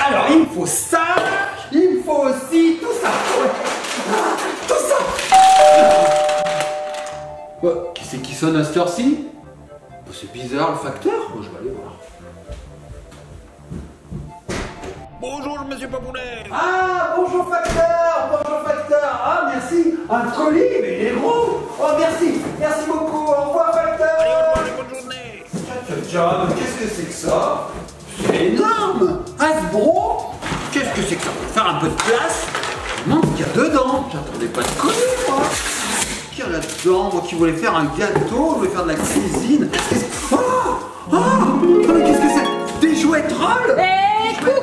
Alors, il me faut ça, il me faut aussi tout ça. Ouais. Ah, tout ça. Qui c'est qui sonne à cette heure-ci? C'est bizarre, le facteur. Bon, je vais aller voir. Bonjour, monsieur Papounet. Ah, bonjour facteur, bonjour facteur. Ah, merci. Un colis, mais il est gros. Oh, merci, merci beaucoup. Au revoir facteur. Allez, au revoir et bonne journée. Tiens, qu'est-ce que c'est que ça? C'est énorme. Hasbro. Qu'est-ce que c'est que ça? Pour faire un peu de place. Non, il y a dedans. J'attendais pas de colis, moi. Qu'est-ce qu'il y a là-dedans? Moi qui voulais faire un gâteau, je voulais faire de la cuisine. Oh, oh, mais qu'est-ce que c'est? Des jouets trolls? Coucou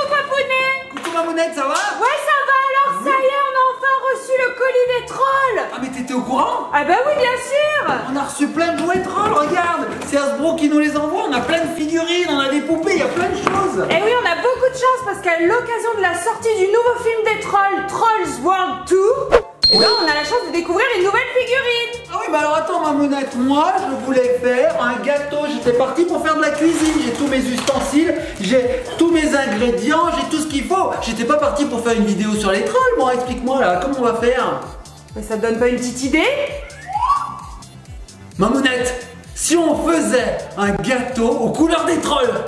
Papounet. Coucou Mamounette, ça va? Ouais, ça va alors, ça y est, on a enfin reçu le colis des trolls. Ah, mais t'étais au courant? Ah bah oui, bien sûr. On a reçu plein de jouets trolls, regarde. C'est Hasbro qui nous les envoie, on a plein de figurines, on a des poupées, il y a plein de choses. Et oui, on a beaucoup de chance parce qu'à l'occasion de la sortie du nouveau film des trolls, Trolls World 2, et ben on a la chance de découvrir une nouvelle figurine. Ah oui, bah alors attends Mamounette, moi je voulais faire un gâteau, j'étais parti pour faire de la cuisine, j'ai tous mes ustensiles, j'ai tous mes ingrédients, j'ai tout ce qu'il faut. J'étais pas parti pour faire une vidéo sur les trolls, moi, explique-moi là, comment on va faire? Mais ça te donne pas une petite idée? Mamounette, si on faisait un gâteau aux couleurs des trolls?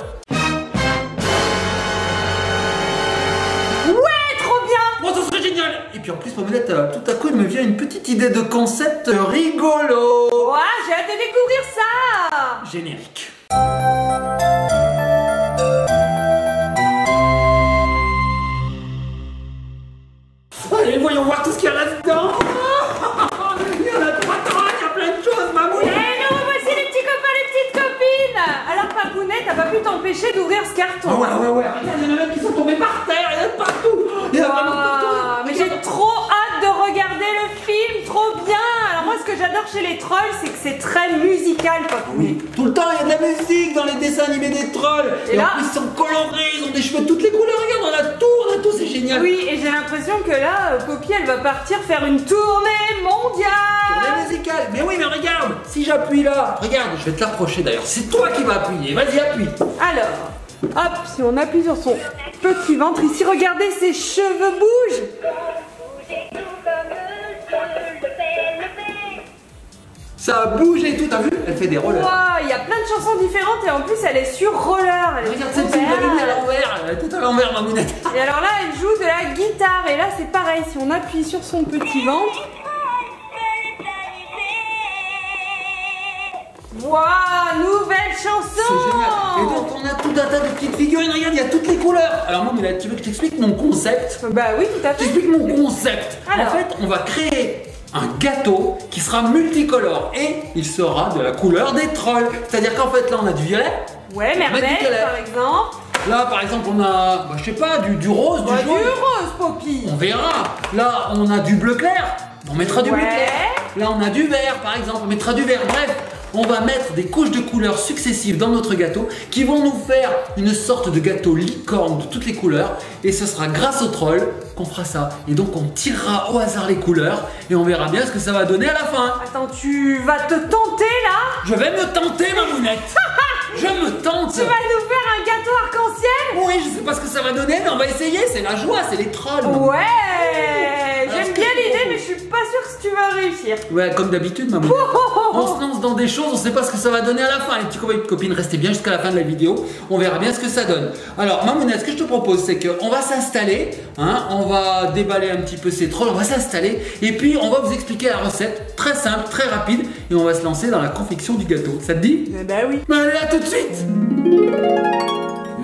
Bon, ça serait génial! Et puis en plus, Mamounette, tout à coup, il me vient une petite idée de concept rigolo! Ouais, j'ai hâte de découvrir ça! Générique. Allez, voyons voir tout ce qu'il y a là-dedans! Il y en a 3 tonnes, il y a plein de choses, Mamounette! Et nous voici les petits copains, les petites copines! Alors Papounet, t'as pas pu t'empêcher d'ouvrir ce carton? Ouais. Regarde, il y en a même qui sont tombés par terre, il y en a partout! Il y en a vraiment partout! Mais j'ai trop hâte de regarder le film, trop bien! Alors moi, ce que j'adore chez les trolls, c'est que c'est très musical, Papounet. Oui, tout le temps il y a de la musique dans les dessins animés des trolls. Et là, en plus ils sont colorés, ils ont des cheveux de toutes les couleurs. Regarde, on a tout, c'est génial. Oui, et j'ai l'impression que là, Poppy, elle va partir faire une tournée mondiale. Tournée musicale. Mais oui, mais regarde, si j'appuie là, regarde, je vais te l'approcher d'ailleurs. C'est toi qui vas appuyer. Vas-y, appuie. Alors, hop, si on appuie sur son petit ventre, ici, regardez, ses cheveux bougent. Ça a bougé tout, t'as vu? Elle fait des rollers. Wow, il y a plein de chansons différentes et en plus, elle est sur roller. Elle est Regarde celle-ci, je l'avais mis à l'envers. Elle est tout à l'envers, Mamounette. Et alors là, elle joue de la guitare. Et là, c'est pareil. Si on appuie sur son petit ventre. Waouh, nouvelle chanson. C'est génial. Et donc, on a tout un tas de petites figurines. Regarde, il y a toutes les couleurs. Alors, Mamounette, tu veux que je t'explique mon concept? Bah oui, tout à fait. J'explique mon concept. Alors. En fait, on va créer un gâteau qui sera multicolore et il sera de la couleur des trolls. C'est-à-dire qu'en fait, là, on a du violet. Ouais, merveille, par exemple. Là, par exemple, on a, je sais pas, du rose, du jaune. Du rose, Poppy. On verra. Là, on a du bleu clair. On mettra du bleu Ouais. clair. Là, on a du vert, par exemple. On mettra du vert. Bref, on va mettre des couches de couleurs successives dans notre gâteau qui vont nous faire une sorte de gâteau licorne de toutes les couleurs. Et ce sera grâce au troll qu'on fera ça. Et donc, on tirera au hasard les couleurs et on verra bien ce que ça va donner à la fin. Attends, tu vas te tenter là? Je vais me tenter, Mamounette. Je me tente. Tu vas nous faire un gâteau arc-en-ciel? Oui, je sais pas ce que ça va donner, mais on va essayer. C'est la joie, c'est les trolls. Ouais. Alors, J'aime bien l'idée, mais je suis pas sûre que tu vas réussir. Ouais, comme d'habitude, Mamounette. On se lance dans des choses, on sait pas ce que ça va donner à la fin. Les petits copains et copines, restez bien jusqu'à la fin de la vidéo. On verra bien ce que ça donne. Alors, Mamounette, ce que je te propose, c'est qu'on va s'installer. Hein, on va déballer un petit peu ces trolls, on va s'installer. Et puis, on va vous expliquer la recette. Très simple, très rapide. Et on va se lancer dans la confection du gâteau. Ça te dit? Bah oui. Allez, à tout de suite.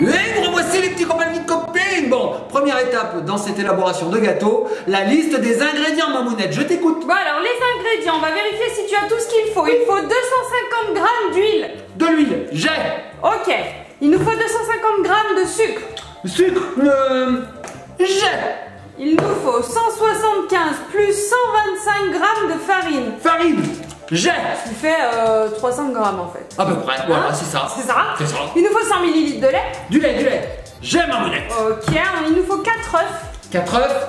Et nous revoici les petits copains et petites copines. Bon, première étape dans cette élaboration de gâteau, la liste des ingrédients, Mamounette. Je t'écoute. Bon alors les ingrédients, on va vérifier si tu as tout ce qu'il faut. Il faut 250 g d'huile. De l'huile, j'ai. Ok. Il nous faut 250 g de sucre. Sucre, j'ai. Il nous faut 175 plus 125 g de farine. Farine, j'ai. Ce qui fait 300 g en fait. À peu près, voilà, c'est ça. C'est ça? C'est ça. Il nous faut 100 ml de lait. Du lait. J'ai, Mamounette. Ok, il nous faut 4 œufs. 4 œufs.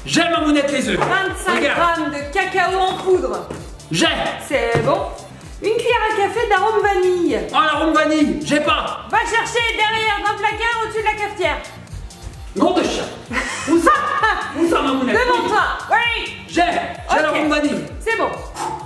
J'ai, Mamounette, les œufs. 25 Regarde. g de cacao en poudre. J'ai. C'est bon. Une cuillère à café d'arôme vanille. Oh, l'arôme vanille, j'ai pas. Va chercher derrière dans le placard au-dessus de la cafetière. Nom de chien. Où ça? Où ça, Mamounette? Devant toi. Oui. J'ai Ok. l'arôme vanille. C'est bon.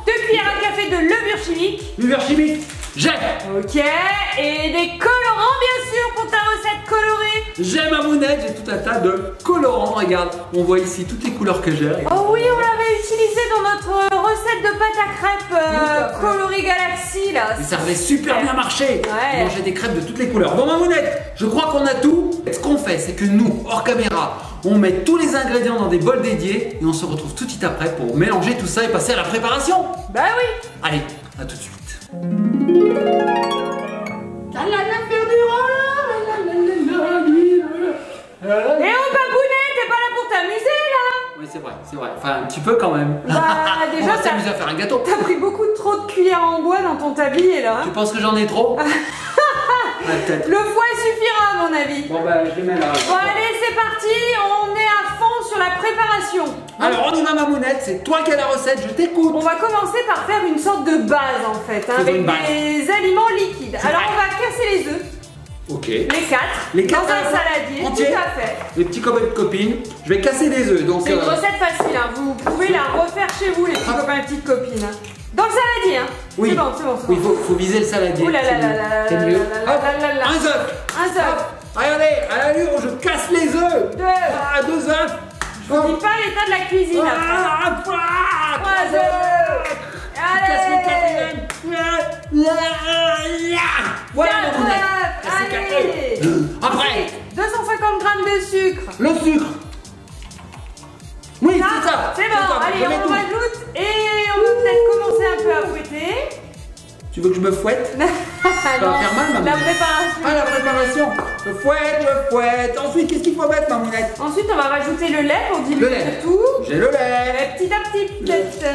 2 cuillères à café de levure chimique. Levure chimique, j'ai. Ok. Et des colorants, bien sûr, pour ta recette colorée. J'ai Mamounette, j'ai tout un tas de colorants. Regarde, on voit ici toutes les couleurs que j'ai. Oh oui, on l'avait utilisé dans notre recette de pâte à crêpes colorée Galaxy là. Et ça avait super bien marché. Ouais. On mangeait des crêpes de toutes les couleurs. Bon, Mamounette, je crois qu'on a tout. Ce qu'on fait, c'est que nous, hors caméra, on met tous les ingrédients dans des bols dédiés et on se retrouve tout de suite après pour mélanger tout ça et passer à la préparation. Bah oui. Allez, à tout de suite. Et oh Babounet, t'es pas là pour t'amuser là? Oui, c'est vrai, c'est vrai. Enfin, un petit peu quand même. Bah On déjà va s'amuser à faire un gâteau. t'as pris beaucoup trop de cuillères en bois dans ton tablier là. Tu penses que j'en ai trop? Ouais, peut-être. Le foie suffira à mon avis. Bon, bah, je les mets là. Bon allez, c'est parti, on est à fond sur la préparation. Alors, on y va, Mamounette, c'est toi qui as la recette, je t'écoute. On va commencer par faire une sorte de base en fait, hein, Faisons avec une base. des aliments liquides. Alors vrai. on va casser les œufs, Ok. les 4, Les quatre dans à un la fois, saladier, entier. tout à fait. Les petits copains et copines, je vais casser des œufs. Donc, C'est une recette facile, hein. Vous pouvez la refaire chez vous les petits copains et petites copines. hein. Dans le saladier, hein. oui. C'est bon, c'est bon. Oui, faut viser le saladier. Ouh là là c'est là mieux. là C'est là mieux. là Hop, là là là. un œuf. Un œuf. Hop, regardez, à l'allure, je casse les œufs. 2. Ah, 2 œufs. Je vous dis pas l'état de la cuisine après. Ah, 3 3 œufs. Je casse le Allez. quatrième. Voilà, Quatre Mamounette. œufs. Cassez quatre Allez. œufs. Après, 250 grammes de sucre. le sucre. Oui, Ça, c'est ça. c'est bon, ça, allez, je mets on tout. rajoute et on peut peut-être commencer un peu à fouetter. Tu veux que je me fouette? Ça va faire mal, maman. La préparation. Ah, la préparation. Je fouette. Ensuite, qu'est-ce qu'il faut mettre, Mamounette? Ensuite, on va rajouter le lait pour diluer Le lait. le tout. J'ai le lait. Et petit à petit, peut-être.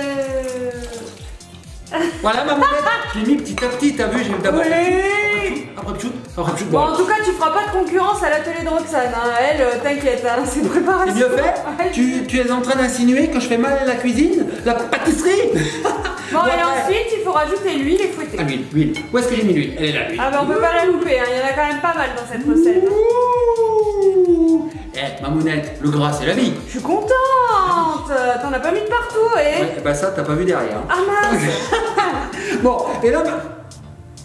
Voilà, Mamounette. Je l'ai mis petit à petit, t'as vu? J'ai eu d'abord. Oui. Après pchut. Après pchut. Bon, en tout cas, tu feras pas de concurrence à l'atelier de Roxane. Hein. Elle, t'inquiète, hein, c'est préparation. C'est mieux fait? Ouais. Tu es en train d'insinuer que je fais mal à la cuisine? La pâtisserie? Bon, et Ouais. ensuite, il faut rajouter l'huile et fouetter. Ah, l'huile. Où est-ce que j'ai mis l'huile? Elle est là, l'huile. Ah, bah, on peut pas la louper, hein. Il y en a quand même pas mal dans cette recette. Ouh. Eh, Mamounette, le gras, c'est la vie. Je suis contente. T'en as pas mis de partout, et. Ouais, bah ça, t'as pas vu derrière. Ah mince. Bon, et là,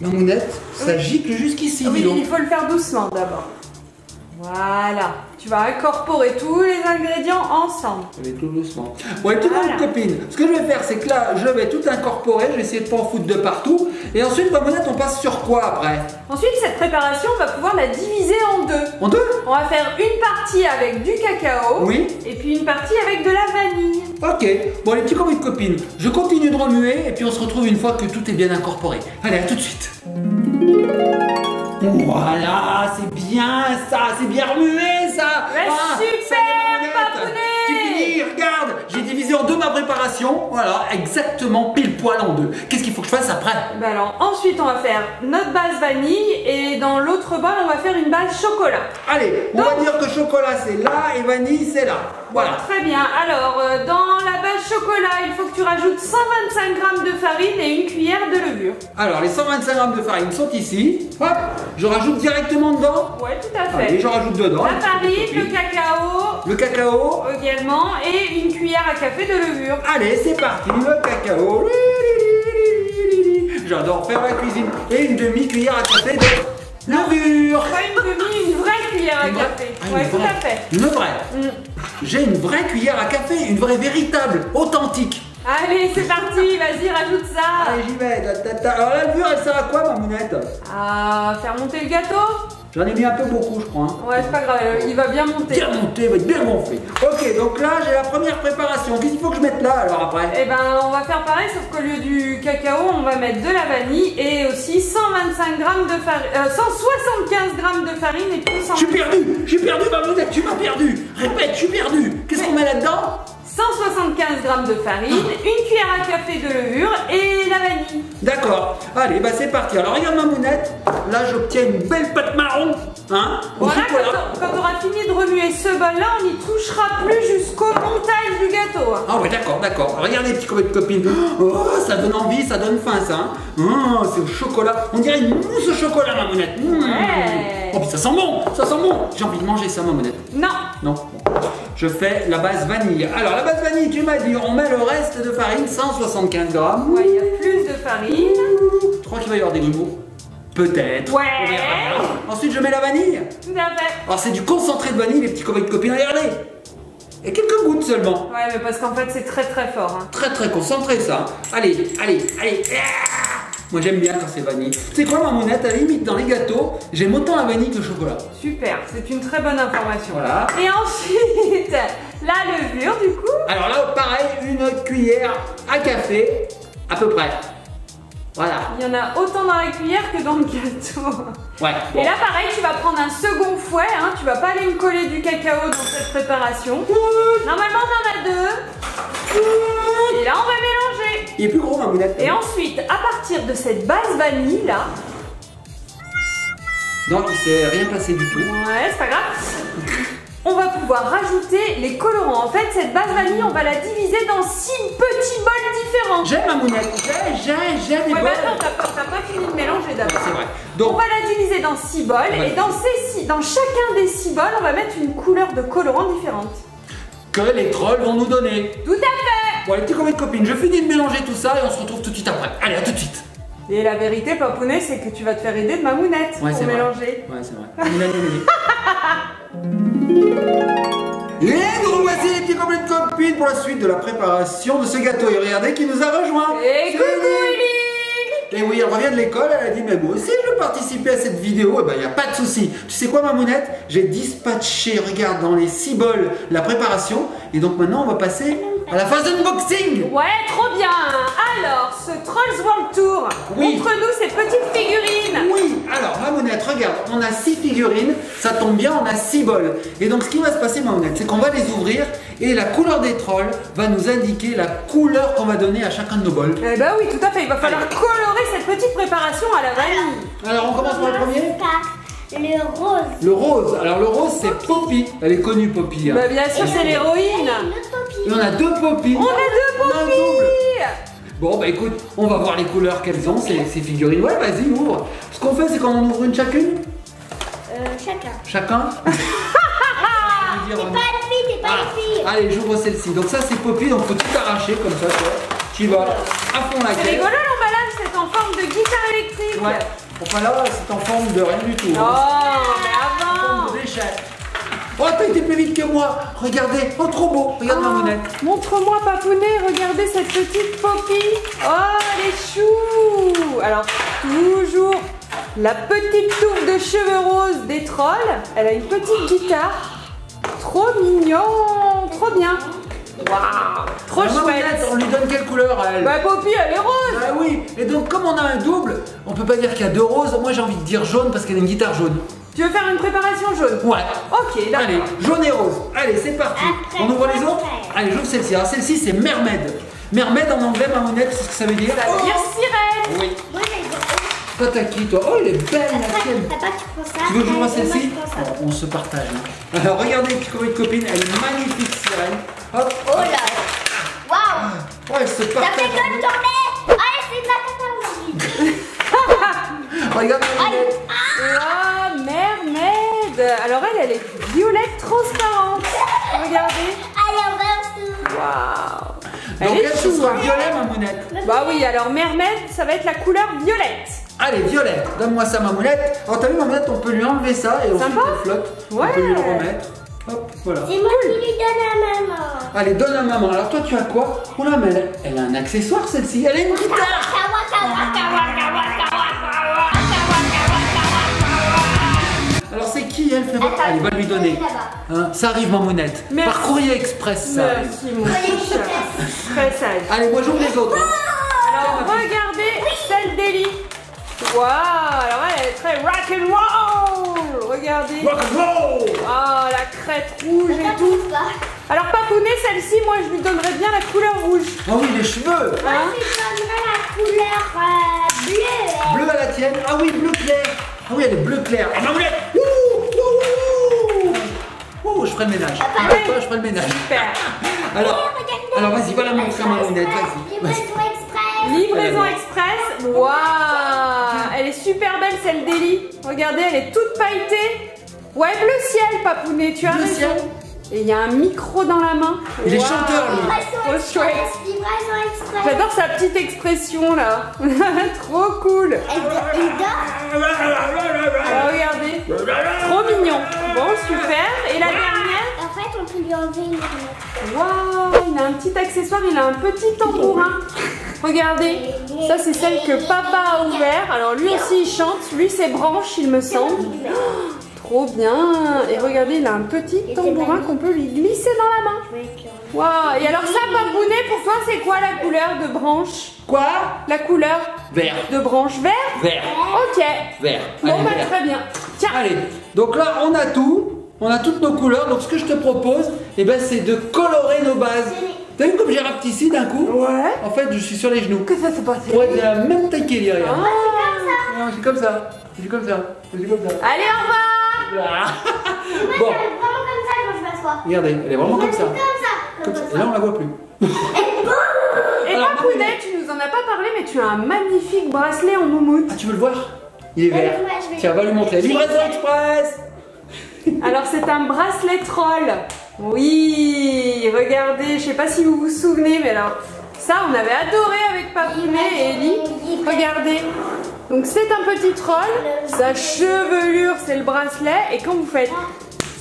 Mamounette, ça gicle jusqu'ici, dis Oui, donc. il faut le faire doucement d'abord. Voilà. Tu vas incorporer tous les ingrédients ensemble. Allez, tout doucement. Bon, et tout Voilà. monde, copine. Ce que je vais faire, c'est que là, je vais tout incorporer. Je vais essayer de pas en foutre de partout. Et ensuite, Mamounette, on passe sur quoi après? Ensuite, cette préparation, on va pouvoir la diviser en deux. En deux? On va faire une partie avec du cacao. Oui. Et puis une partie avec de la vanille. Ok. Bon, les petits copains et copines, je continue de remuer. Et puis, on se retrouve une fois que tout est bien incorporé. Allez, à tout de suite. Voilà, c'est bien ça, c'est bien remué ça. Ouais, super, ça y est, Mamounette. Babounet. C'est fini, regarde, j'ai divisé en deux ma préparation. Voilà, exactement pile poil en deux. Qu'est-ce qu'il faut que je fasse après? Ben alors, ensuite, on va faire notre base vanille. Et dans l'autre bol, on va faire une base chocolat. Allez, on va dire que chocolat c'est là et vanille c'est là. Voilà. Très bien. Alors, dans la base chocolat, il faut que tu rajoutes 125 g de farine et une cuillère de levure. Alors, les 125 g de farine sont ici. Hop, je rajoute directement dedans. Ouais, tout à fait. Allez, je rajoute dedans. La les petits farine, copines. le cacao Le cacao. également et une cuillère à café de levure. Allez, c'est parti, le cacao. J'adore faire la cuisine. Et une demi-cuillère à café de levure. Pas une demi, une vraie cuillère à Une vraie- café. Ah, une Ouais, tout vraie. à fait. Une vraie. J'ai une vraie cuillère à café, une vraie véritable, authentique. Allez, c'est parti, vas-y, rajoute ça. Allez, j'y vais. Alors la levure, elle sert à quoi, Mamounette? À faire monter le gâteau. J'en ai mis un peu beaucoup, je crois. Hein. Ouais, c'est pas grave, il va bien monter. Bien monté, va être bien gonflé. Ok, donc là, j'ai la première préparation. Qu'est-ce qu'il faut que je mette là, alors après? Eh ben, on va faire pareil, sauf qu'au lieu du cacao, on va mettre de la vanille et aussi 125 g de farine, 175 g de farine et puis 100... Je suis perdu, Mamounette, tu m'as perdu. Répète, je suis perdu. Qu'est-ce qu'on met là-dedans? 125 175 g de farine, une cuillère à café de levure et la vanille. D'accord. Allez, bah c'est parti. Alors regarde Mamounette, là j'obtiens une belle pâte marron. Hein, au Voilà, chocolat. quand tu auras fini de remuer ce bol-là, on n'y touchera plus jusqu'au montage du gâteau. Ah ouais, d'accord, d'accord. Regardez, petits copains de copines. Oh, ça donne envie, ça donne faim, ça. Hein. Oh, c'est au chocolat. On dirait une mousse au chocolat, Mamounette. Ouais. Oh, puis ça sent bon, ça sent bon. J'ai envie de manger ça, Mamounette. Non. Non. Bon. Je fais la base vanille. Alors, la base vanille, tu m'as dit, on met le reste de farine, 175 grammes. Ouais, il y a plus de farine. Tu crois qu'il va y avoir des grumeaux? Peut-être. Ouais. On verra bien. Ensuite, je mets la vanille. Tout à fait. Alors, c'est du concentré de vanille, les petits copains de copines. Regardez. Et quelques gouttes seulement. Ouais, mais parce qu'en fait, c'est très très fort. Hein. Très très concentré ça. Allez, allez, allez. Ah, moi j'aime bien quand c'est vanille. Tu sais quoi, Mamounette, à la limite dans les gâteaux, j'aime autant la vanille que le chocolat. Super, c'est une très bonne information. Voilà. Et ensuite, la levure du coup. Alors là, pareil, une cuillère à café, à peu près. Voilà. Il y en a autant dans la cuillère que dans le gâteau. Ouais. Et là, pareil, tu vas prendre un second fouet. Hein. Tu vas pas aller me coller du cacao dans cette préparation. Normalement, on en a deux. Et là, on va mélanger. Il est plus gros, Mamounette. Et ensuite, à partir de cette base vanille là. Non, il s'est rien passé du tout. Ouais, c'est pas grave. On va pouvoir rajouter les colorants. En fait, cette base vanille, on va la diviser dans 6 petits bols différents. J'aime, Mamounette. J'aime les Ouais, bols. mais attends, t'as pas fini de mélanger d'abord. C'est vrai. On Donc, va la diviser dans 6 bols et dans chacun des 6 bols, on va mettre une couleur de colorant différente. que les trolls vont nous donner. Tout à fait. Bon, les petits copains de copines, je finis de mélanger tout ça et on se retrouve tout de suite après. Allez, à tout de suite. Et la vérité, Papounet, c'est que tu vas te faire aider de Mamounette Ouais, pour c'est vrai. mélanger. Ouais, c'est vrai. Et nous revoici les petits copains de copines pour la suite de la préparation de ce gâteau. Et regardez qui nous a rejoint. Et C'est coucou Lily. Ellie. Et oui, elle revient de l'école, elle a dit, mais moi aussi je veux participer à cette vidéo. Et ben, il n'y a pas de souci. Tu sais quoi, Mamounette? J'ai dispatché, regarde, dans les 6 bols, la préparation. Et donc maintenant, on va passer à la phase unboxing. Ouais, trop bien. Alors, ce Trolls World Tour, Oui. montre-nous ces petites figurines. Oui, alors Mamounette, regarde, on a 6 figurines, ça tombe bien, on a 6 bols. Et donc ce qui va se passer, Mamounette, c'est qu'on va les ouvrir et la couleur des trolls va nous indiquer la couleur qu'on va donner à chacun de nos bols. Eh ben oui, tout à fait. Il va falloir colorer cette petite préparation à la vanille. Alors on commence par le premier. Le rose. Le rose. Alors le rose, c'est Poppy. Elle est connue, Poppy. Hein. Bah bien sûr, c'est l'héroïne. Le topi. Et on a 2 Poppy. On a 2 On a un Poppy. double. Bon, bah écoute, on va voir les couleurs qu'elles ont, ces figurines. Ouais, vas-y, ouvre. Ce qu'on fait, c'est qu'on en ouvre une chacune. Chacun. Chacun. T'es pas une fille, t'es pas une fille. Allez, j'ouvre celle-ci. Donc ça, c'est Poppy, donc faut tout arracher comme ça, toi. Tu vas à fond la C'est caisse. rigolo l'emballage, c'est en forme de guitare électrique. Ouais. Enfin là, c'est en forme de rien du tout. Oh, hein. mais En avant. forme de déchet. Oh, t'as été plus vite que moi. Regardez. Oh, trop beau. Regarde ma monette. Montre-moi, Papounet, regardez cette petite Poppy. Oh, elle est chou. Alors, toujours la petite touffe de cheveux roses des trolls. Elle a une petite guitare. Trop mignon. Trop bien. Waouh. Trop Alors, chouette. Mamounette, on lui donne quelle couleur à elle? Bah, Poppy, elle est rose. Ah oui. Et donc, comme on a un double, on peut pas dire qu'il y a 2 roses. Moi, j'ai envie de dire jaune parce qu'elle a une guitare jaune. Tu veux faire une préparation jaune? Ouais. Ok, d'accord. Allez, jaune et rose. Allez, c'est parti. Après, On ouvre les quoi autres. faire? Allez, j'ouvre celle-ci. Alors, celle-ci, c'est Mermaid. Mermaid en anglais, Mamounette, c'est ce que ça veut dire? Ça veut dire sirène. Oui. Moi, j'ai dit. Toi, t'as qui, toi? Oh, elle est belle, la tienne. Papa, tu prends ça. Tu veux que je vois et moi, celle-ci? je prends ça. On se partage. Hein. Alors, regardez, petite copine, elle est magnifique, sirène. Hop. Oh là. Waouh. Oh, elle se Ça partage. fait que de tourner. Allez, c'est de la cata. Regarde, Allez. Mamounette. Oh, mermaid. Alors elle est violette transparente. Regardez. Allez, on va Waouh. Donc, Elle elle, est ce chou, sera hein. violet, Mamounette. Bah oui, alors mermaid, ça va être la couleur violette. Allez, violette, donne-moi ça, Mamounette. Alors, t'as vu, Mamounette, on peut lui enlever ça et ensuite Sympa. elle flotte. Ouais. On peut lui le remettre. Hop, voilà. C'est moi qui lui donne à maman. Allez, donne à maman. Alors, toi, tu as quoi? Oh là, mais elle a un accessoire, celle-ci. Elle a une guitare. Alors, c'est qui, elle, Frérot? Attends, Allez, va lui donner. là-bas. Hein, ça arrive, Mamounette. Merci. Par courrier express, ça arrive. Merci mon petit chat. Très sage. Allez, moi, j'ouvre les autres. hein. Alors regardez celle d'Ellie. Waouh, alors elle est très rock and roll. Regardez. Rock and roll. Oh, la crête rouge et tout. Alors Papounet, celle-ci, moi je lui donnerais bien la couleur rouge. Ah oui, les cheveux. Moi, je donnerais la couleur bleue. Bleu à la tienne. Ah oui, bleu clair. Ah oui, elle est bleu clair. Ah, Mamounette. Ouh, je ferai le ménage. Avec toi, je ferai le ménage. Super. Alors vas-y, va la montrer à Mamounette. Vas-y. Livraison express. Livraison express. Waouh. Elle est super belle celle d'Eli. Regardez, elle est toute pailletée. Ouais, bleu ciel, Papounet, tu as Bleu raison. ciel. Et il y a un micro dans la main. Il est Waouh. chanteur, lui. Livraison Trop chouette. express. Livraison express. J'adore sa petite expression là. Trop cool. Il dort. Ah, regardez. Trop mignon. Bon, super. Et la dernière. En fait, on peut lui enlever une lunette. Waouh, il a un petit accessoire, il a un petit tambourin. Regardez, ça c'est celle que papa a ouvert. Alors lui aussi il chante, lui c'est branche il me semble. Oh, trop bien. Et regardez, il a un petit tambourin qu'on peut lui glisser dans la main. Waouh, et alors ça Papounet, pour toi c'est quoi la couleur de branche? Quoi? La couleur Vert. de branche vert? Vert. Ok. Vert. Bon Allez, bah vert. très bien. Tiens. Allez, donc là on a tout, on a toutes nos couleurs, donc ce que je te propose, eh ben, c'est de colorer nos bases. T'as vu comme j'ai rapetissé d'un coup? Ouais. En fait je suis sur les genoux. Que ça s'est passé? Pour être de la même taille qu'Eli, regarde. Ah. Non, c'est comme ça, c'est comme ça, c'est comme ça. Allez, au revoir. Ah. Moi, Bon, elle est vraiment comme ça quand je m'assois. regardez, elle est vraiment comme ça. Comme ça. Comme ça. Et là on la voit plus. Et Alors, Papounet, tu nous en as pas parlé, mais tu as un magnifique bracelet en moumoute. Ah, tu veux le voir? Il est vert. Ouais, je vais- Tiens, va lui montrer. Livraison express. Alors c'est un bracelet troll. Oui, regardez, je sais pas si vous vous souvenez, mais alors ça on avait adoré avec Papounet et Eli. Regardez. Donc c'est un petit troll, sa chevelure c'est le bracelet et quand vous faites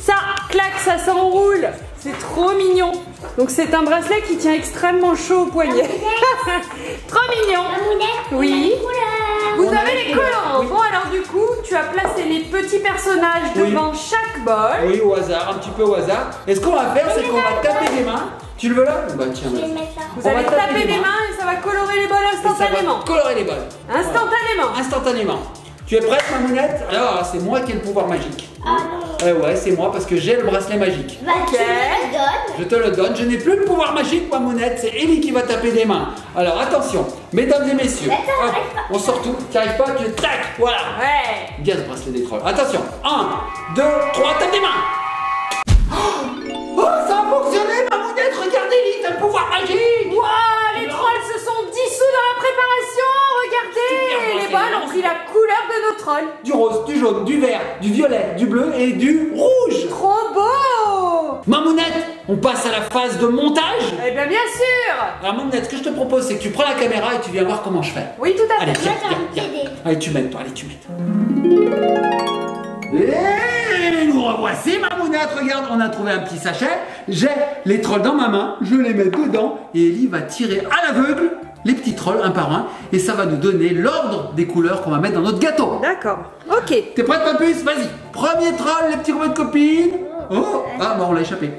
ça, clac, ça s'enroule. C'est trop mignon. Donc c'est un bracelet qui tient extrêmement chaud au poignet. Trop mignon. Mamounette, Oui. on a une couleur. Vous On a avez les les couleurs, colorants. oui. Bon alors du coup, tu as placé les petits personnages Oui. devant chaque bol. Oui, au hasard, un petit peu au hasard. Et ce qu'on va faire, c'est qu'on va taper des mains. Tu le veux là? Bah tiens, Je vais vas-y. le mettre là. Vous On va allez taper taper des des mains. mains et ça va colorer les bols Et ça instantanément. va colorer les balles. Instantanément. Instantanément. Tu es prête, Mamounette? Alors, c'est moi qui ai le pouvoir magique. Ah non. Ouais, c'est moi parce que j'ai le bracelet magique. Bah, Ok. tu me le donnes. Je te le donne. Je n'ai plus le pouvoir magique, Mamounette. C'est Eli qui va taper des mains. Alors, attention, mesdames et messieurs. Attends, Hop, j'arrive pas. on sort tout. Tu arrives pas, tu tac. Voilà. Ouais. Bien ce bracelet des trolls. Attention. 1, 2, 3, tape des mains. Oh, ça a fonctionné, Mamounette. Regardez, Eli, t'as le pouvoir magique. Waouh, les trolls se sont dissous dans la préparation. Regardez, les bols ont pris la couleur de nos trolls. Du rose, du jaune, du vert, du violet, du bleu et du rouge. Trop beau. Mamounette, on passe à la phase de montage. Eh bien, bien sûr. Alors Mamounette, ce que je te propose, c'est que tu prends la caméra et tu viens voir comment je fais. Oui, tout à Allez, fait. viens, Moi, j'ai envie de viens, t'aider. viens. Allez, tu m'aides, toi, allez, tu m'aides. Et nous revoici, Mamounette, regarde, on a trouvé un petit sachet. J'ai les trolls dans ma main, je les mets dedans et Eli va tirer à l'aveugle les petits trolls un par un et ça va nous donner l'ordre des couleurs qu'on va mettre dans notre gâteau. D'accord. Ok. T'es prête, Papus? Vas-y. Premier troll, les petits copains de copines. Oh, ah, bah on l'a échappé.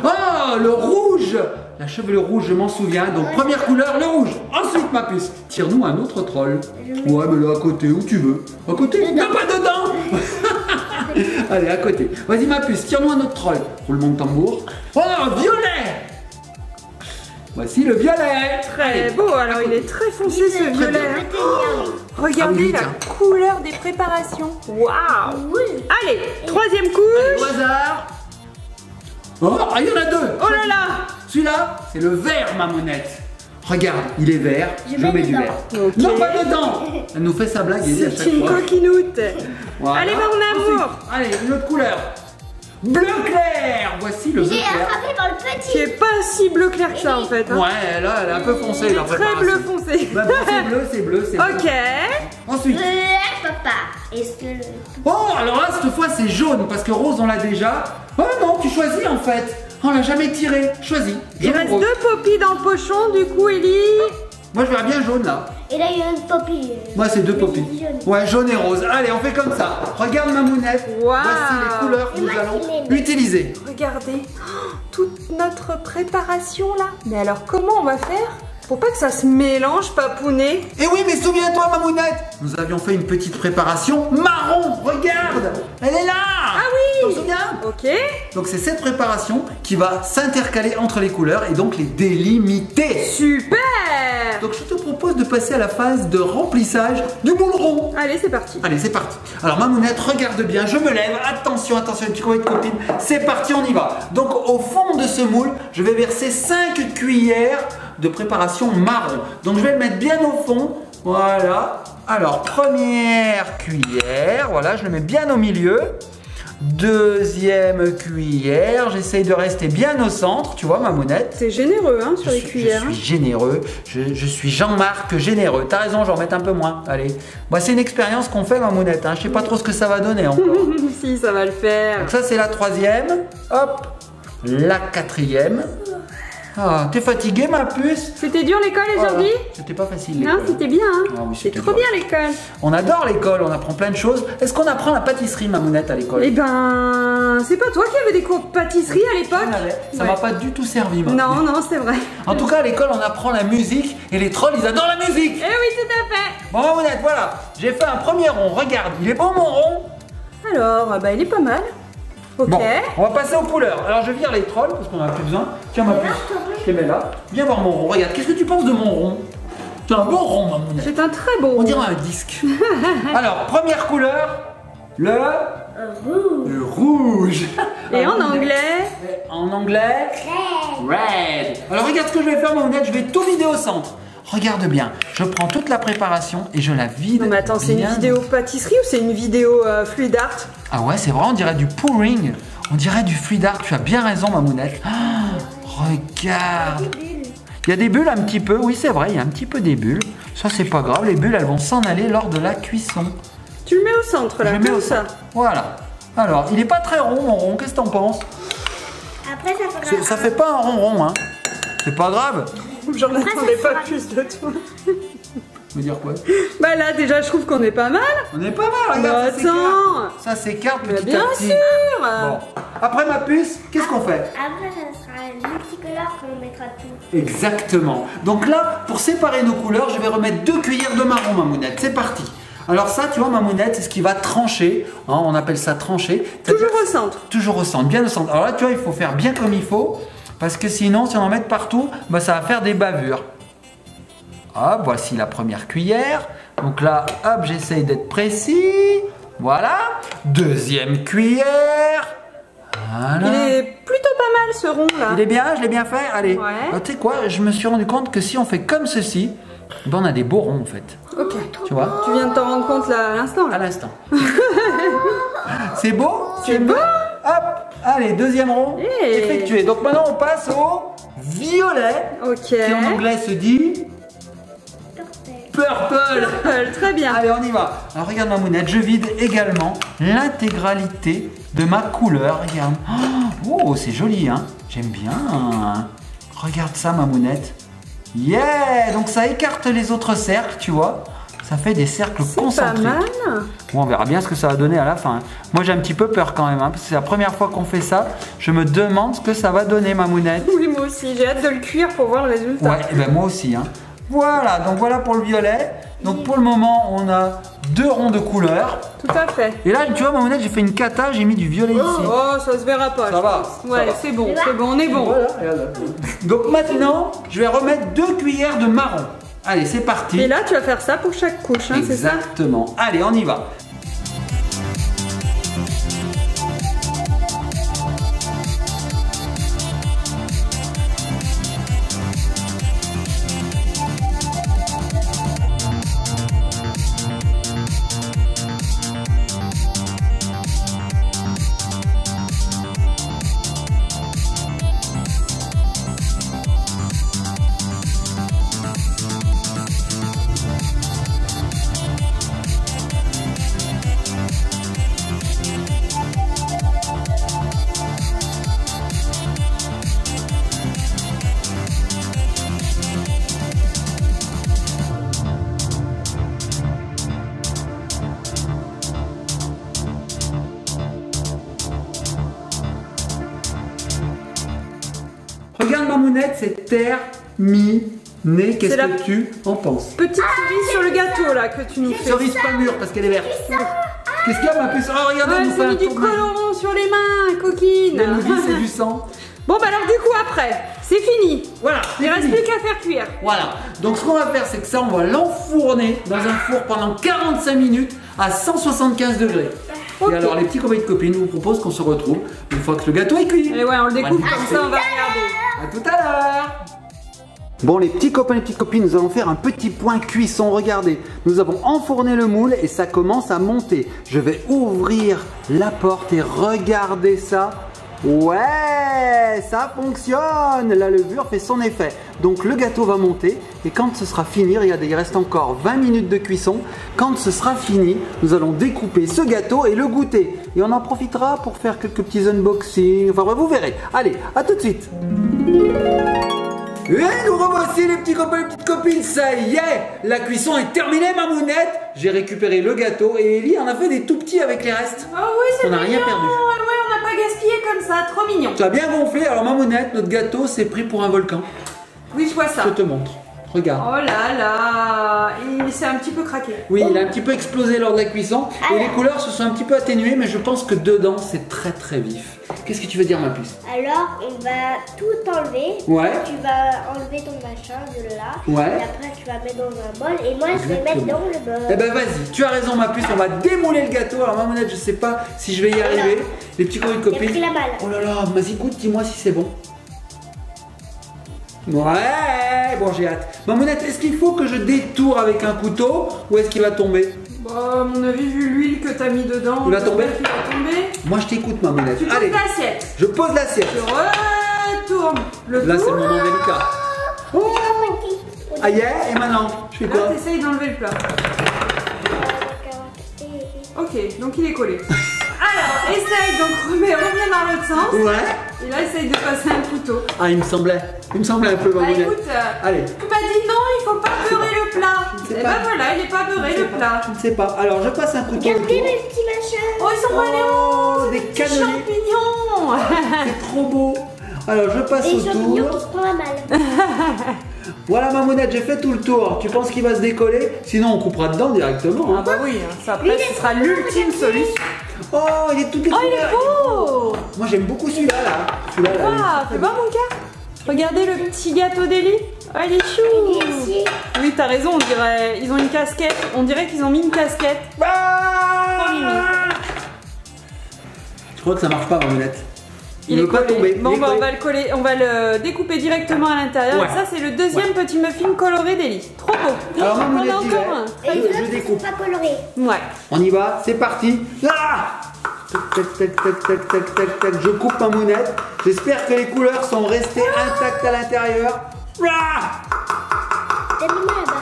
Oh, le rouge. La chevelure rouge, je m'en souviens. Donc, première couleur, le rouge. Ensuite, ma puce, tire-nous un autre troll. Ouais, mais là, à côté, où tu veux. À côté? Non, pas dedans. Allez, à côté. Vas-y, ma puce, tire-nous un autre troll. Roulement de tambour. Oh, violet. Voici le violet. Très beau. Alors, il est très foncé ce violet. Regardez Ah oui, la tiens. couleur des préparations. Waouh. Oui. Allez, troisième Allez, couche. au hasard. Oh, ah, il y en a deux. Oh là là. Celui-là, c'est le vert, Mamounette. Regarde, il est vert, je mets mets du dedans. vert. Ok. Non, pas dedans. Elle nous fait sa blague, Eli, à C'est chaque une fois. coquinoute. Voilà. Allez, mon amour. Ensuite, allez, une autre couleur. Bleu clair. Voici le bleu J'ai clair. attrapé dans le Qui petit. est pas si bleu clair que ça en fait. Hein. Ouais, là, elle est un peu foncée, la Très préparation. bleu foncé. Bah, bon, c'est bleu, c'est bleu, c'est bleu. Ok. Ensuite. Papa. Est-ce que le... Oh, alors là, cette fois, c'est jaune, parce que rose, on l'a déjà. Oh non, tu choisis, en fait. On l'a jamais tiré. Choisis. Il Jaune ou reste rose. 2 poppies dans le pochon, du coup, Eli. Moi, je verrais bien jaune, là. Et là, il y a une poppy. Moi, c'est 2 poppies. Jaune. Ouais, jaune et rose. Allez, on fait comme ça. Regarde, Mamounette. Waouh. Voici les couleurs que Et nous moi, allons je les mets. utiliser. Regardez, oh, toute notre préparation là. Mais alors, comment on va faire pour pas que ça se mélange, Papounet? Et oui, mais souviens-toi, Mamounette, nous avions fait une petite préparation marron. Regarde, elle est là. Ah oui. Tu t'en souviens? Ok. Donc c'est cette préparation qui va s'intercaler entre les couleurs et donc les délimiter. Super. Donc je te propose de passer à la phase de remplissage du moule rond. Allez, c'est parti. Allez, c'est parti. Alors Mamounette, regarde bien, je me lève. Attention, attention, tu connais de copine. C'est parti, on y va. Donc au fond de ce moule, je vais verser 5 cuillères de préparation marron. Donc je vais le mettre bien au fond. Voilà. Alors, première cuillère, voilà, je le mets bien au milieu. Deuxième cuillère, j'essaye de rester bien au centre, tu vois, Mamounette. C'est généreux, hein, sur les cuillères. Je suis généreux, je suis Jean-Marc généreux. T'as raison, j'en remets un peu moins. Allez, moi c'est une expérience qu'on fait, Mamounette. Hein. Je sais pas trop ce que ça va donner encore. Si, ça va le faire. Donc ça c'est la troisième. Hop, la quatrième. Ah, t'es fatiguée, ma puce? C'était dur l'école aujourd'hui? C'était pas facile. Non, c'était bien. Hein. Ah oui, c'était trop bien l'école. On adore l'école, on apprend plein de choses. Est-ce qu'on apprend la pâtisserie, Mamounette, à l'école? Eh ben, c'est pas toi qui avais des cours de pâtisserie à l'époque? Ça m'a pas du tout servi, Mamounette. Non, non, c'est vrai. En tout cas, à l'école, on apprend la musique et les trolls, ils adorent la musique. Eh oui, tout à fait. Bon, Mamounette, voilà, j'ai fait un premier rond. Regarde, il est beau mon rond? Alors, bah, il est pas mal. Ok. Bon, on va passer aux couleurs. Alors, je vire les trolls parce qu'on en a plus besoin. Tiens, ma puce, je les mets là. Viens voir mon rond. Regarde, qu'est-ce que tu penses de mon rond? C'est un beau rond, Mamounette. C'est un très beau rond. On dirait un disque. Alors, première couleur, le rouge. Et en anglais? En anglais, red. Alors, regarde ce que je vais faire, Mamounette. Je vais tout vider au centre. Regarde bien, je prends toute la préparation et je la vide. Non mais attends, c'est une vidéo pâtisserie ou c'est une vidéo fluid art? Ah ouais, c'est vrai, on dirait du pouring. On dirait du fluid art, tu as bien raison, Mamounette. Oh, regarde. Il y a des bulles un petit peu, oui c'est vrai, il y a un petit peu des bulles. Ça c'est pas grave, les bulles elles vont s'en aller lors de la cuisson. Tu le mets au centre là, je le mets au centre. Voilà. Alors, il est pas très rond mon rond, qu'est-ce que t'en penses? Après ça fait pas un rond, hein. C'est pas grave. J'en attendais pas plus de toi. Tu veux dire quoi? Bah là déjà je trouve qu'on est pas mal. On est pas mal, regarde. Bah attends. Ça s'écarte petit à petit. Bien sûr. Bon. Après ma puce, qu'est-ce qu'on fait? Après, ça sera un multicolore qu'on mettra tout. Exactement. Donc là, pour séparer nos couleurs, je vais remettre 2 cuillères de marron, Mamounette. C'est parti. Alors ça, tu vois, Mamounette, c'est ce qui va trancher. Hein, on appelle ça trancher. Toujours au centre. Toujours au centre, bien au centre. Alors là, tu vois, il faut faire bien comme il faut. Parce que sinon, si on en met partout, bah, ça va faire des bavures. Hop, voici la première cuillère. Donc là, hop, j'essaye d'être précis. Voilà. Deuxième cuillère. Voilà. Il est plutôt pas mal ce rond là. Il est bien, je l'ai bien fait. Allez. Ouais. Alors, tu sais quoi, je me suis rendu compte que si on fait comme ceci, ben, on a des beaux ronds en fait. Ok. Tu vois? Tu viens de t'en rendre compte là à l'instant. À l'instant. C'est beau? C'est beau. Hop. Allez, deuxième rond effectué. Donc maintenant, on passe au violet. Ok. Qui en anglais se dit purple. Très bien. Allez, on y va. Alors regarde, Mamounette, je vide également l'intégralité de ma couleur. Regarde. Oh, c'est joli, hein. J'aime bien. Regarde ça, Mamounette. Yeah. Donc ça écarte les autres cercles, tu vois. Ça fait des cercles concentriques. C'est pas mal. Bon, on verra bien ce que ça va donner à la fin. Moi, j'ai un petit peu peur quand même, hein, parce que c'est la première fois qu'on fait ça. Je me demande ce que ça va donner, Mamounette. Oui, moi aussi. J'ai hâte de le cuire pour voir le résultat. Ouais, et ben moi aussi. Hein. Voilà, donc voilà pour le violet. Donc pour le moment, on a 2 ronds de couleur. Tout à fait. Et là, tu vois, Mamounette, j'ai fait une cata, j'ai mis du violet ici. Oh, ça se verra pas. Ça va. Ouais, c'est bon, on est bon. Voilà, regarde. Donc maintenant, je vais remettre 2 cuillères de marron. Allez, c'est parti. Et là, tu vas faire ça pour chaque couche, hein, c'est ça? Exactement. Allez, on y va. Regarde, Mamounette, c'est terminé. Qu'est-ce que tu en penses? Petite cerise sur le gâteau là que tu nous fais. Cerise pas mûre parce qu'elle est verte. Qu'est-ce qu'il y a, ma puce? Oh, regardez, Ouais, nous j'ai fait un mis du tour de magie. colorant sur les mains, Coco. coquine. Les noudis, c'est du sang. Bon, bah alors du coup, après, c'est fini. Voilà. Il reste plus qu'à faire cuire. Voilà. Donc ce qu'on va faire, c'est que ça, on va l'enfourner dans un four pendant 45 minutes à 175 degrés. Ok. Et alors, les petits copains et copines, je vous propose qu'on se retrouve une fois que le gâteau est cuit. Et ouais, on le découpe Voilà. comme ça, on va regarder. À tout à l'heure. Bon les petits copains et petites copines, nous allons faire un petit point cuisson. Regardez, nous avons enfourné le moule et ça commence à monter. Je vais ouvrir la porte et regardez ça. Ouais, ça fonctionne. La levure fait son effet. Donc le gâteau va monter et quand ce sera fini, regardez, il reste encore 20 minutes de cuisson. Quand ce sera fini, nous allons découper ce gâteau et le goûter. Et on en profitera pour faire quelques petits unboxings. Enfin bref, vous verrez. Allez, à tout de suite. Et nous revoici les petits copains et les petites copines, ça y est, la cuisson est terminée Mamounette. J'ai récupéré le gâteau et Ellie en a fait des tout petits avec les restes. Oh oui, c'est On n'a mignon. rien perdu. Ouais, on n'a pas gaspillé comme ça, trop mignon. Ça a bien gonflé, alors Mamounette, notre gâteau s'est pris pour un volcan. Oui, je vois ça. Je te montre, regarde. Oh là là, il s'est un petit peu craqué. Oui, il a un petit peu explosé lors de la cuisson et les couleurs se sont un petit peu atténuées, mais je pense que dedans c'est très très vif. Qu'est-ce que tu veux dire ma puce? Alors, on va tout enlever. Ouais. Tu vas enlever ton machin de là. Ouais. Et après, tu vas mettre dans un bol. Et moi, je vais mettre dans le bol. Eh ben vas-y, tu as raison ma puce, on va démouler le gâteau. Alors Mamounette, je sais pas si je vais y arriver. Les petits copains et J'ai copines. pris la balle. Oh là là, vas-y goûte, dis-moi si c'est bon. Ouais, bon j'ai hâte. Mamounette, est-ce qu'il faut que je détourne avec un couteau ou est-ce qu'il va tomber? Bah, à mon avis, vu l'huile que t'as mis dedans, Il va tomber. j'espère qu'il va tomber. Moi je t'écoute Mamounette. Tu Allez, tournes l'assiette. je pose l'assiette. Tu retournes le Là c'est tour. le moment délicat. Oh, ah yeah, et maintenant, je fais Là, quoi? t'essayes d'enlever le plat. Ok, donc il est collé. Alors, essaye, donc reviens dans l'autre sens. Ouais. Et là, essaye de passer un couteau. Ah il me semblait un peu Bah Mamounette. écoute, Allez. tu m'as dit non, il faut pas beurrer le plat. sais Et pas. ben voilà, il n'est pas beurré le plat. Je ne sais pas. Alors je passe un couteau Regardez autour. mes petits machins. Oh, ils sont pas Oh, les des petits cannelés. champignons. C'est trop beau. Alors je passe Et les champignons autour. qui se prennent la balle. Voilà Mamounette, j'ai fait tout le tour. Tu penses qu'il va se décoller? Sinon on coupera dedans directement. Ah bah oui, ça après ce sera l'ultime solution. Oh, il est tout Oh, il est beau. Moi j'aime beaucoup celui-là là. Celui-là là. Ah, fais voir mon gars. Regardez le petit gâteau d'Ellie. Oh, il est chou. Ici. Oui, t'as raison, on dirait, ils ont une casquette. On dirait qu'ils ont mis une casquette. Ah Trop mimi. Je crois que ça marche pas Mamounette. Il est ne veut pas collé. tomber. Bon, Il est bah, on collé. va le coller, on va le découper directement à l'intérieur. Ouais. Et ça, c'est le deuxième petit muffin coloré d'Ellie. Trop beau. Alors on a Mamounette dit encore un. Et les je autres, ils découpe. sont pas colorés. Ouais. On y va, c'est parti. Ah tac, tac, tac, tac, tac, tac, tac. Je coupe Mamounette. J'espère que les couleurs sont restées intactes à l'intérieur. Ah T'as mis mal là-bas.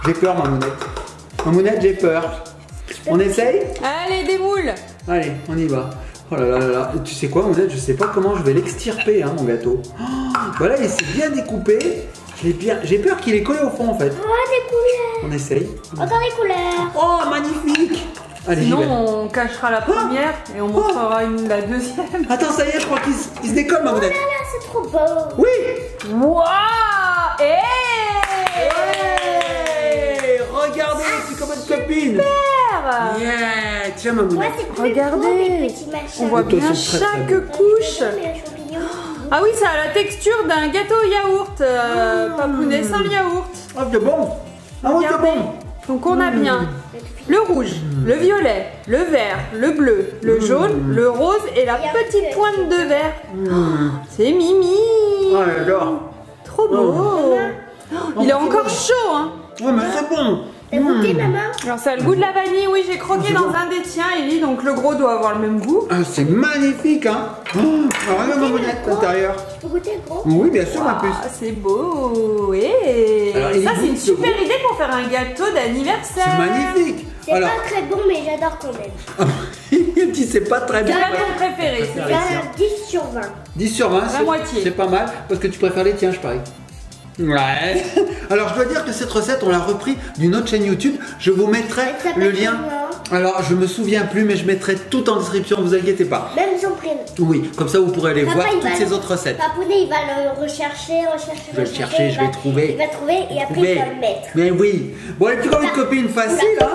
J'ai peur Mamounette. Mamounette, j'ai peur. On essaye? Allez, des moules. Allez, on y va. Oh là là là là. Tu sais quoi Mamounette, je sais pas comment je vais l'extirper hein, mon gâteau. Oh, voilà, il s'est bien découpé. J'ai peur qu'il est collé au fond en fait. Oh, des couleurs. On essaye. Encore des couleurs. Oh, magnifique. Allez, j'y Sinon, vais. on cachera la première et on montrera la deuxième. Attends, ça y est, je crois qu'il se décolle Mamounette. Oh là là, c'est trop beau. Oui. Waouh. Hey, regardez les petits copains de copines. Super. Yeah. Tiens Moi, Mamounette. c'est plus Regardez. beau, mes petits machins. On voit Photos bien sont très, très chaque beaux. couche. Les champignons. Ah oui, ça a la texture d'un gâteau au yaourt. Papounet sans le yaourt. Oh, c'est bon. Ah, ouais, c'est Regardez. bon. Donc on a bien le rouge, le violet, le vert, le bleu, le jaune, le rose et la petite pointe de vert. C'est Mimi. Oh, j'adore. Trop beau. Il est encore chaud, hein. Ouais, mais c'est bon. T'as goûté, maman? Alors ça a le goût de la vanille, oui, j'ai croqué dans un des tiens, Ellie, donc le gros doit avoir le même goût. Ah, c'est magnifique, hein. Oh, alors, regarde Mamounette à l'intérieur. Tu peux goûter le gros? Oui, bien sûr, ma puce. Ah, c'est beau. Et Alors, il ça, c'est une goûte ce super gros. idée pour faire un gâteau d'anniversaire. C'est magnifique. C'est Alors, pas très bon, mais j'adore quand même. il dit c'est pas très bon. Quel est ton préféré? préfère. C'est un 10 sur 20. 10 sur 20, La moitié. c'est pas mal parce que tu préfères les tiens, je parie. Ouais. Alors je dois dire que cette recette, on l'a repris d'une autre chaîne YouTube. Je vous mettrai Elle s'appelle le lien. comment ? Alors je me souviens plus, mais je mettrai tout en description, vous inquiétez pas. Même son prénom. Oui, comme ça vous pourrez aller Papa, voir il toutes va ces le- autres recettes. Papounet, il va le rechercher. Je vais le chercher, je vais trouver. Il va trouver et après il va le mettre. Mais oui. Bon, les petits copains de copines, facile, hein.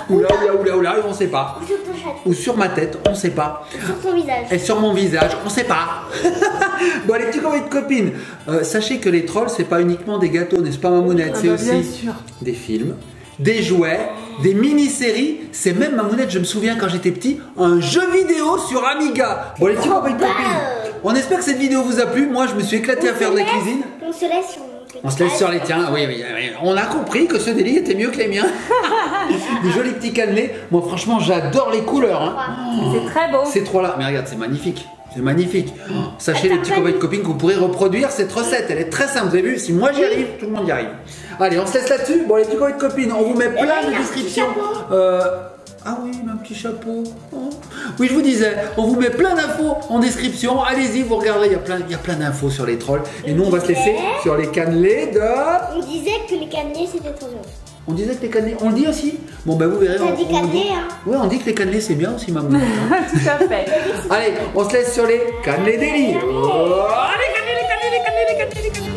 Oula, on sait pas. Sur ton chat, Ou sur ma tête, on sait pas. sur ton visage. Et sur mon visage, on sait pas. Bon, les petits copains de copines, sachez que les trolls, c'est pas uniquement des gâteaux, n'est-ce pas, Mamounette? C'est bien aussi sûr. des films, des jouets, des mini-séries. C'est même, Mamounette, je me souviens quand j'étais petit, un jeu vidéo sur Amiga. Bon, les petits copains de copines, on espère que cette vidéo vous a plu. Moi, je me suis éclaté à faire de la cuisine. On se laisse sur mon petit. On se laisse sur les tiens. Oui. On a compris que ce délit était mieux que les miens. Des jolis petits cannelés. Moi, franchement, j'adore les couleurs. Hein. C'est très beau. Ces trois-là. Mais regarde, c'est magnifique. C'est magnifique. Sachez, les petits copains de copines, que vous pourrez reproduire cette recette. Elle est très simple. Vous avez vu, si moi j'y arrive, tout le monde y arrive. Allez, on se laisse là-dessus. Bon, les petits copains de copines, on vous met plein de descriptions. Ah oui, un petit chapeau. Oh. Oui, je vous disais, on vous met plein d'infos en description. Allez-y, vous regardez, il y a plein d'infos sur les trolls. Et nous, on va se laisser sur les cannelés de... On disait que les cannelés c'était trop bien. On disait que les cannelés... On le dit aussi? Bon, ben vous verrez. T'as dit cannelés, hein? Oui, on dit que les cannelés, c'est bien aussi, maman. Tout à fait. Allez, on se laisse sur les cannelés délire. Oh, les cannelés.